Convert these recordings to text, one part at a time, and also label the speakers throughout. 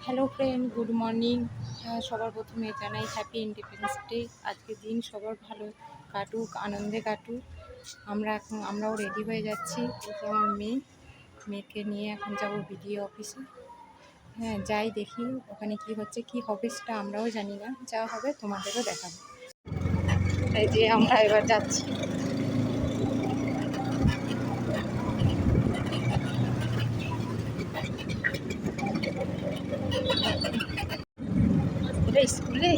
Speaker 1: Hello friend, good morning. সবার প্রথমে জানাই হ্যাপি ইন্ডিপেন্ডেন্স ডে। আজকের দিন সবার ভালো কাটুক, আনন্দে কাটুক। আমরাও রেডি হয়ে যাচ্ছি। আমার মেয়েকে নিয়ে এখন যাব বিডিও অফিসে। হ্যাঁ, যাই দেখি ওখানে কি হচ্ছে, কি হবে সেটা আমরাও জানি না। যা হবে তোমাদেরও দেখাবো। এই যে আমরা এবার যাচ্ছি। এটা স্কুলে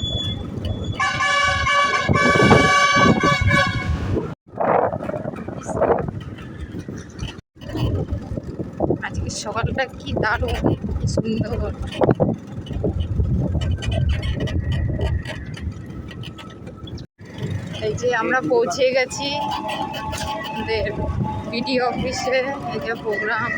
Speaker 1: আজকে সকালটা কি দারুণ, কি সুন্দর। এই যে আমরা পৌঁছে গেছি আমাদের বিডিও অফিসে। এই যে প্রোগ্রাম।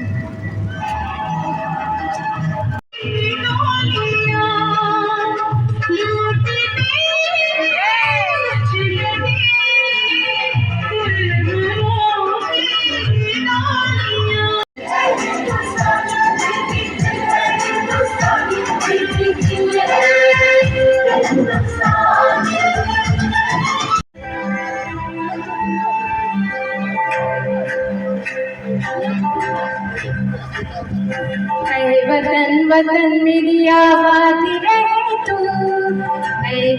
Speaker 1: वतन वतन मेरी आवाज़ रहे तू,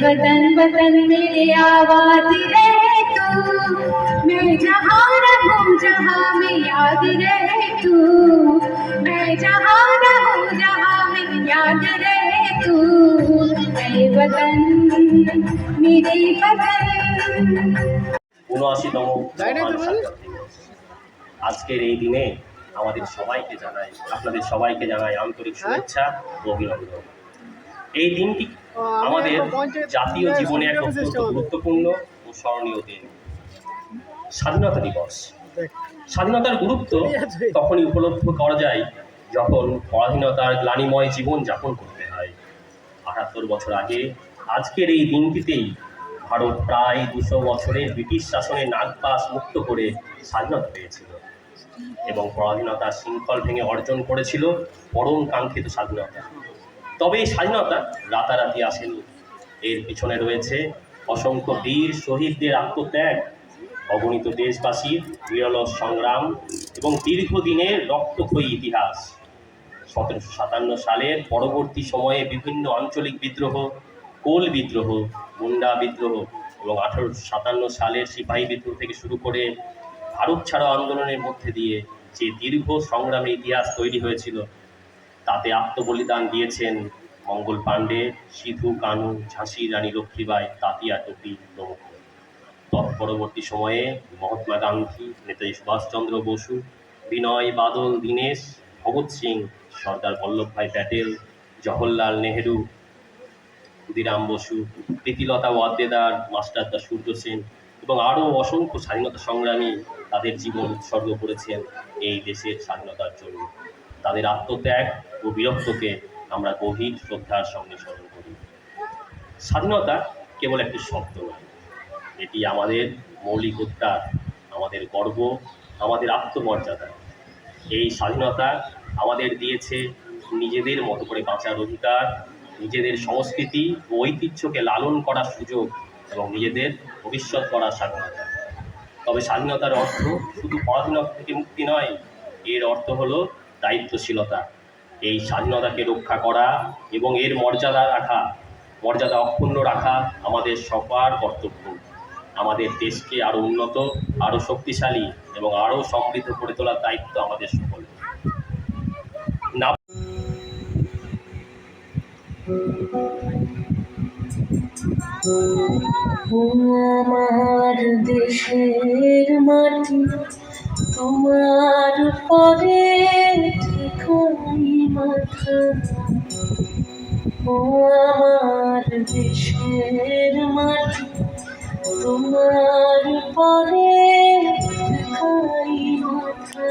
Speaker 1: वतन वतन मेरी आवाज़ रहे तू, मैं जहाँ रहूँ जहाँ में याद रहे तू, मैं जहाँ रहूँ जहाँ में याद रहे तू, वतन मेरी वतन।
Speaker 2: ৭৯তম আজকের এই দিনে আপনাদের সবাইকে জানাই আন্তরিক শুভেচ্ছা ও অভিনন্দন। এই দিনটি আমাদের জাতীয় জীবনে এক অত্যন্ত গুরুত্বপূর্ণ ও স্মরণীয় দিন, স্বাধীনতা দিবস। স্বাধীনতার গুরুত্ব তখনই উপলব্ধ করা যায় যখন পরাধীনতার গ্লানিময় জীবন যাপন করতে হয়। ৭৮ বছর আগে আজকের এই দিনটিতেই ভারত প্রায় ২০০ বছরের ব্রিটিশ শাসনের নাগপাশ মুক্ত করে স্বাধীনতা পেয়েছিল এবং পরাধীনতার শৃঙ্খল ভেঙে অর্জন করেছিল পরম কাঙ্ক্ষিত স্বাধীনতা। তবে এই স্বাধীনতা রাতারাতি আসেনি। এর পিছনে রয়েছে অসংখ্য বীর শহীদদের আত্মত্যাগ, অগণিত দেশবাসীর বিরল সংগ্রাম এবং দীর্ঘদিনের রক্তক্ষয়ী ইতিহাস। ১৭৫৭ সালের পরবর্তী সময়ে বিভিন্ন আঞ্চলিক বিদ্রোহ, কোল বিদ্রোহ, মুন্ডা বিদ্রোহ এবং ১৮৫৭ সালের সিপাহী বিদ্রোহ থেকে শুরু করে ভারত ছাড়ো আন্দোলনের মধ্যে দিয়ে যে দীর্ঘ সংগ্রামের ইতিহাস তৈরি হয়েছিল, তাতে আত্মবলিদান দিয়েছেন মঙ্গল পাণ্ডে, সিধু কানু, ঝাঁসি রানী লক্ষ্মীবাঈ, তাতিয়া টুকি প্রমুখ। তৎপরবর্তী সময়ে মহাত্মা গান্ধী, নেতাজি সুভাষচন্দ্র বসু, বিনয় বাদল দীনেশ, ভগৎ সিং, সর্দার বল্লভভাই প্যাটেল, জওহরলাল নেহেরু, ক্ষুদিরাম বসু, প্রীতিলতা ওয়াদ্দেদার, মাস্টারদা সূর্য সেন এবং আরও অসংখ্য স্বাধীনতা সংগ্রামী তাদের জীবন উৎসর্গ করেছেন এই দেশের স্বাধীনতার জন্য। তাদের আত্মত্যাগ ও বীরত্বকে আমরা গভীর শ্রদ্ধার সঙ্গে স্মরণ করি। স্বাধীনতা কেবল একটি শব্দ নয়, এটি আমাদের মৌলিক অধিকার, আমাদের গর্ব, আমাদের আত্মমর্যাদা। এই স্বাধীনতা আমাদের দিয়েছে নিজেদের মতো করে বাঁচার অধিকার, নিজেদের সংস্কৃতি ও ঐতিহ্যকে লালন করার সুযোগ এবং নিজেদের ভবিষ্যৎ করার স্বাধীনতা। তবে স্বাধীনতার অর্থ শুধু পরাধীনতা থেকে মুক্তি নয়, এর অর্থ হলো দায়িত্বশীলতা। এই স্বাধীনতাকে রক্ষা করা এবং এর মর্যাদা অক্ষুণ্ণ রাখা আমাদের সবার কর্তব্য। আমাদের দেশকে আরও উন্নত, আরও শক্তিশালী এবং আরও সমৃদ্ধ করে তোলার দায়িত্ব আমাদের সকল।
Speaker 3: আমার দেশের মাটি তোমার পরে ঠেকাই মাথা, আমার দেশের মাটি তোমার পরে ঠেকাই মাথা।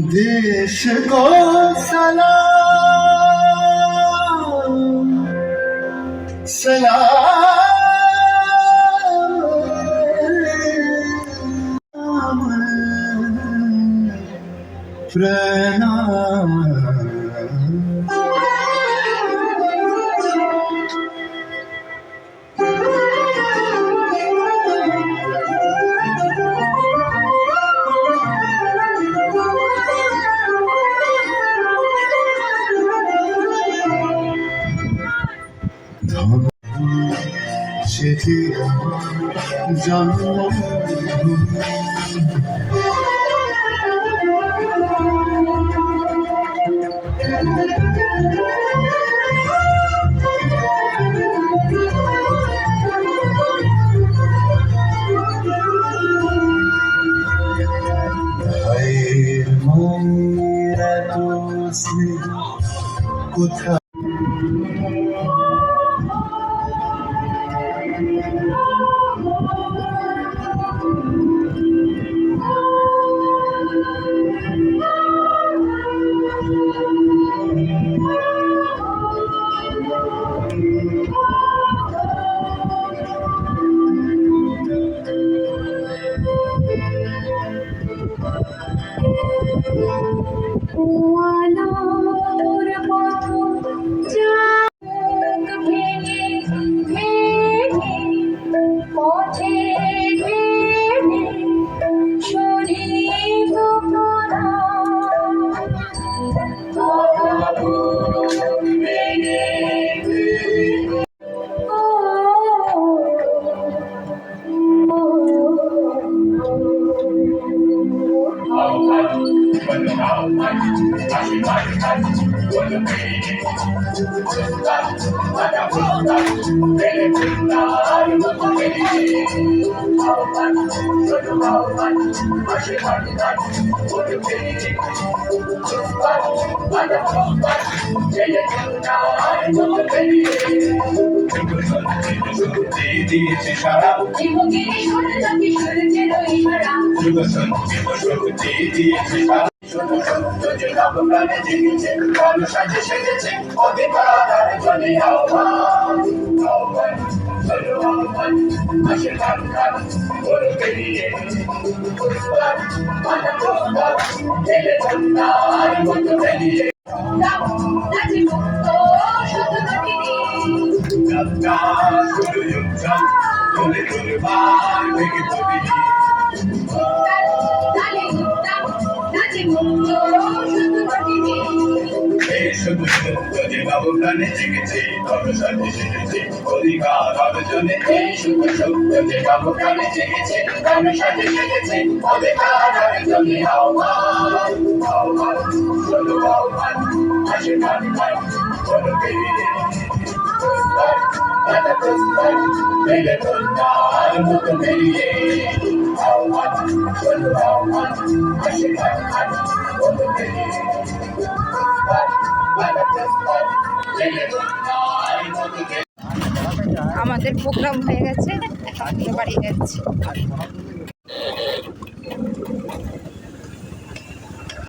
Speaker 4: देश को सलाम सलाम प्रणाम। সেটি আমার জন্মভূমি। ভাইয়ের মায়ের এত স্নেহ কোথায়
Speaker 1: কুয়ানোর পথ যাক ভেঙে ভেঙে পথে ভেঙে শরীর ভেঙে
Speaker 4: দিয়েছে সারা
Speaker 1: জীবনের সরলকে সূর্যের ইশারা
Speaker 4: দিয়েছে সারা শুধু সত্য যে নবপ্রাণে জেগেছে সাজে সেজেছে অধিকার জনে আহ্বান আহ্বান চলো আহ্বান আসে গান গান ওর বেরিয়ে পুষ্পার মানা পুষ্পার জেলে কন্যার মতো বেরিয়ে
Speaker 1: নাচি মুক্ত শুধু নটিনী
Speaker 4: যাত্রা শুরু যুদ্ধ তোলে তোলে বার ভেঙে পড়ি
Speaker 1: তালে উত্তাপ নাচি মুক্ত শুধু নটিনী
Speaker 4: শুধু সত্য যে নবপ্রাণে জেগেছে সাজে সেজেছে অধিকার অর্জনে এই শুধু সত্য যে নবপ্রাণে জেগেছে সাজে সেজেছে অধিকার অর্জনে আহ্বান আহ্বান চলো আহ্বান আসে গান গান চলো বেরিয়ে পুষ্পার মাতা পুষ্পার মেলে কন্যার মতো বেরিয়ে আহ্বান চলো আহ্বান আসে গান গান চলো বেরিয়ে পুষ্পার মাতা পুষ্পার মেলে কন্যার মতো
Speaker 1: আমাদের প্রোগ্রাম হয়ে গেছে এখন বাড়ি যাচ্ছি।